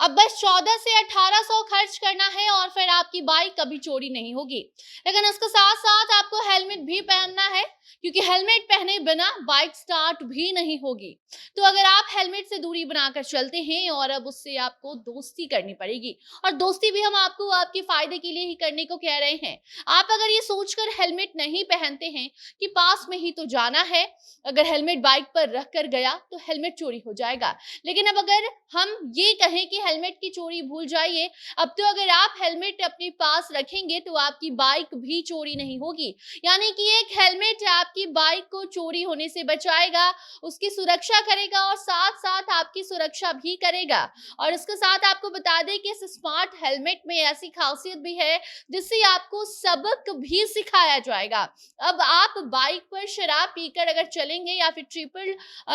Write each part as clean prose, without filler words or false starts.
अब बस 14 से 1800 खर्च करना है और फिर आपकी बाइक कभी चोरी नहीं होगी। लेकिन इसके साथ साथ आपको हेलमेट भी पहनना है, क्योंकि हेलमेट पहने बिना बाइक स्टार्ट भी नहीं होगी। तो अगर आप हेलमेट से दूरी बनाकर चलते हैं और अब उससे आपको दोस्ती करनी पड़ेगी, और दोस्ती भी हम आपको आपके फायदे के लिए ही करने को कह रहे हैं। आप अगर ये सोचकर हेलमेट नहीं पहनते हैं कि पास में ही तो जाना है, अगर हेलमेट बाइक पर रख कर गया तो हेलमेट चोरी हो जाएगा। लेकिन अब अगर हम ये कहें कि हेलमेट की चोरी भूल जाइए, अब तो अगर आप हेलमेट अपने पास रखेंगे तो आपकी बाइक भी चोरी नहीं होगी। यानी कि एक हेलमेट आपकी बाइक को चोरी होने से बचाएगा, उसकी सुरक्षा करेगा और साथ साथ आपकी सुरक्षा भी करेगा। और इसके साथ आपको बता दें कि इस स्मार्ट हेलमेट में ऐसी खासियत भी है जिससे आपको सबक भी सिखाया जाएगा। अब आप बाइक पर शराब पीकर अगर चलेंगे या फिर ट्रिपल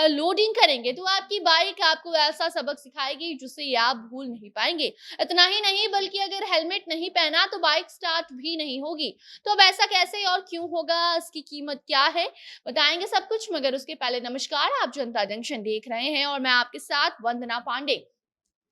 लोडिंग करेंगे तो आपकी बाइक आपको ऐसा सबक सिखाएगी जिससे ये आप भूल नहीं पाएंगे। इतना ही नहीं, बल्कि अगर हेलमेट नहीं पहना तो बाइक स्टार्ट भी नहीं होगी। तो अब ऐसा कैसे और क्यों होगा, इसकी कीमत क्या है, बताएंगे सब कुछ। मगर उसके पहले नमस्कार, आप जनता जंक्शन देख रहे हैं और मैं आपके साथ वंदना पांडे।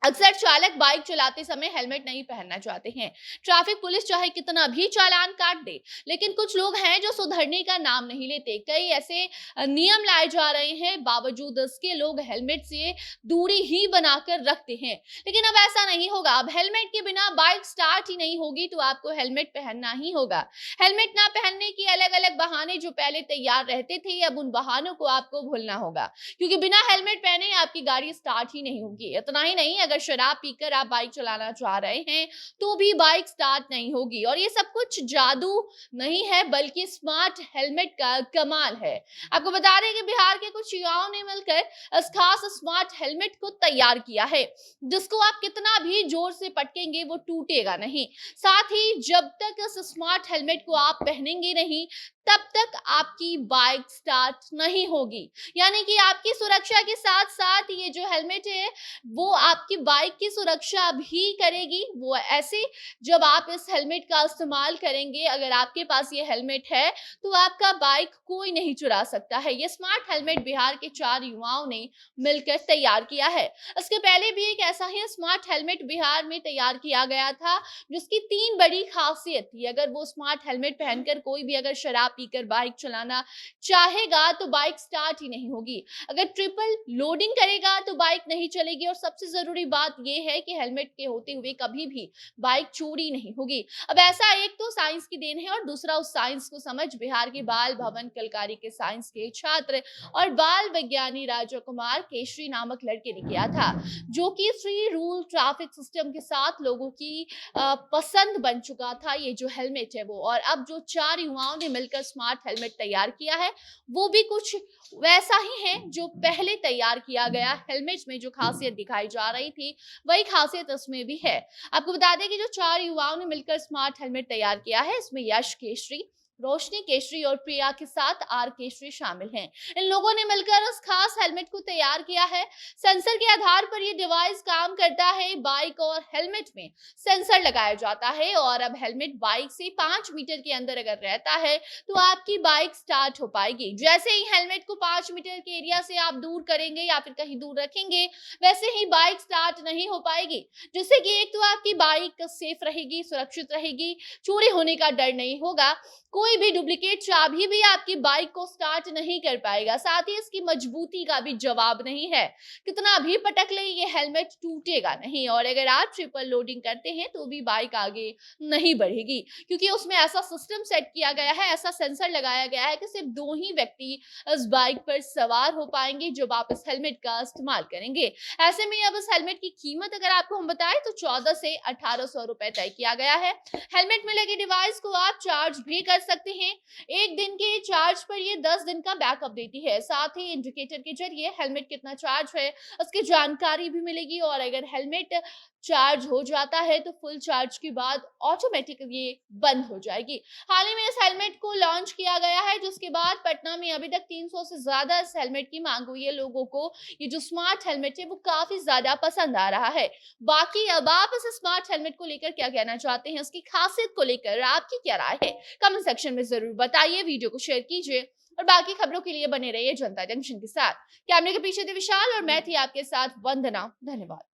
अक्सर चालक बाइक चलाते समय हेलमेट नहीं पहनना चाहते हैं। ट्रैफिक पुलिस चाहे कितना भी चालान काट दे, लेकिन कुछ लोग हैं जो सुधरने का नाम नहीं लेते। कई ऐसे नियम लाए जा रहे हैं, बावजूद इसके लोग हेलमेट से दूरी ही बनाकर रखते हैं। लेकिन अब ऐसा नहीं होगा। अब हेलमेट के बिना बाइक स्टार्ट ही नहीं होगी, तो आपको हेलमेट पहनना ही होगा। हेलमेट ना पहनने के अलग अलग बहाने जो पहले तैयार रहते थे, अब उन बहानों को आपको भूलना होगा, क्योंकि बिना हेलमेट पहने आपकी गाड़ी स्टार्ट ही नहीं होगी। इतना ही नहीं, अगर शराब पीकर आप बाइक चलाना चाह रहे हैं तो भी बाइक स्टार्ट नहीं होगी। और ये सब कुछ जादू नहीं है, बल्कि स्मार्ट हेलमेट का कमाल है। आपको बता दें कि बिहार के कुछ युवाओं ने मिलकर इस खास स्मार्ट हेलमेट को तैयार किया है, जिसको आप कितना भी जोर से पटकेंगे वो टूटेगा नहीं। साथ ही जब तक इस स्मार्ट हेलमेट को आप पहनेंगे नहीं, तब तक आपकी बाइक स्टार्ट नहीं होगी। यानी कि आपकी सुरक्षा के साथ साथ ये जो हेलमेट है वो आपकी बाइक की सुरक्षा भी करेगी। वो ऐसे, जब आप इस हेलमेट का इस्तेमाल करेंगे, अगर आपके पास ये हेलमेट है तो आपका बाइक कोई नहीं चुरा सकता है। ये स्मार्ट हेलमेट बिहार के 4 युवाओं ने मिलकर तैयार किया है। इसके पहले भी एक ऐसा ही स्मार्ट हेलमेट बिहार में तैयार किया गया था, जिसकी 3 बड़ी खासियत थी। अगर वो स्मार्ट हेलमेट पहनकर कोई भी अगर शराब पीकर बाइक चलाना चाहेगा तो बाइक स्टार्ट ही नहीं होगी। अगर ट्रिपल लोडिंग करेगा तो बाइक नहीं चलेगी। और सबसे जरूरी बात यह है कि हेलमेट के होते हुए कभी भी बाइक चोरी नहीं होगी। अब ऐसा एक तो साइंस की देन है, और दूसरा उस साइंस को समझ बिहार के बाल भवन कलकारी के साइंस के छात्र और बाल विज्ञानी राजा कुमार केशरी नामक लड़के ने किया था, जो कि फ्री रूल ट्रैफिक सिस्टम के साथ लोगों की पसंद बन चुका था ये जो हेलमेट है वो। और अब जो 4 युवाओं ने मिलकर स्मार्ट हेलमेट तैयार किया है वो भी कुछ वैसा ही है जो पहले तैयार किया गया हेलमेट में जो खासियत दिखाई जा रही थी, वही खासियत इसमें भी है। आपको बता दें कि जो 4 युवाओं ने मिलकर स्मार्ट हेलमेट तैयार किया है, इसमें यश केशरी, रोशनी केशरी और प्रिया के साथ आर केशरी शामिल हैं। इन लोगों ने मिलकर उस खास हेलमेट को तैयार किया है। सेंसर के आधार पर ये डिवाइस काम करता है। बाइक और हेलमेट में सेंसर लगाया जाता है, और अब हेलमेट बाइक से 5 मीटर के अंदर अगर रहता है तो आपकी बाइक स्टार्ट हो पाएगी। जैसे ही हेलमेट को 5 मीटर के एरिया से आप दूर करेंगे या फिर कहीं दूर रखेंगे, वैसे ही बाइक स्टार्ट नहीं हो पाएगी। जिससे कि एक तो आपकी बाइक सेफ रहेगी, सुरक्षित रहेगी, चोरी होने का डर नहीं होगा, कोई भी डुप्लीकेट चाबी भी आपकी बाइक को स्टार्ट नहीं कर पाएगा। साथ ही इसकी मजबूती का भी जवाब नहीं है, कितना भी पटक ले ये हेलमेट टूटेगा नहीं। और अगर आप ट्रिपल लोडिंग करते हैं तो भी बाइक आगे नहीं बढ़ेगी, क्योंकि उसमें ऐसा सिस्टम सेट किया गया है, ऐसा सेंसर लगाया गया है कि सिर्फ 2 ही व्यक्ति इस बाइक पर सवार हो पाएंगे जब आप इस हेलमेट का इस्तेमाल करेंगे। ऐसे में अब इस हेलमेट की कीमत अगर आपको हम बताएं तो 14 से 1800 रुपए तय किया गया है। हेलमेट में लगे डिवाइस को आप चार्ज भी कर सकते हैं। एक दिन के चार्ज पर ये 10 दिन का बैकअप देती है। साथ ही इंडिकेटर के जरिए हेलमेट कितना चार्ज है उसकी जानकारी भी मिलेगी। और अगर हेलमेट चार्ज हो जाता है तो फुल चार्ज के बाद ऑटोमेटिकली ये बंद हो जाएगी। हाल ही में इस हेलमेट को लॉन्च किया गया है, जिसके बाद पटना में अभी तक 300 से ज्यादा इस हेलमेट की मांग हुई है। लोगों को ये जो स्मार्ट हेलमेट है वो काफी ज्यादा पसंद आ रहा है। बाकी अब आप इस स्मार्ट हेलमेट को लेकर क्या कहना चाहते हैं, उसकी खासियत को लेकर आपकी क्या राय है, कमेंट सेक्शन में जरूर बताइए। वीडियो को शेयर कीजिए और बाकी खबरों के लिए बने रहिए जनता जंक्शन के साथ। कैमरे के पीछे थे विशाल और मैं थी आपके साथ वंदना। धन्यवाद।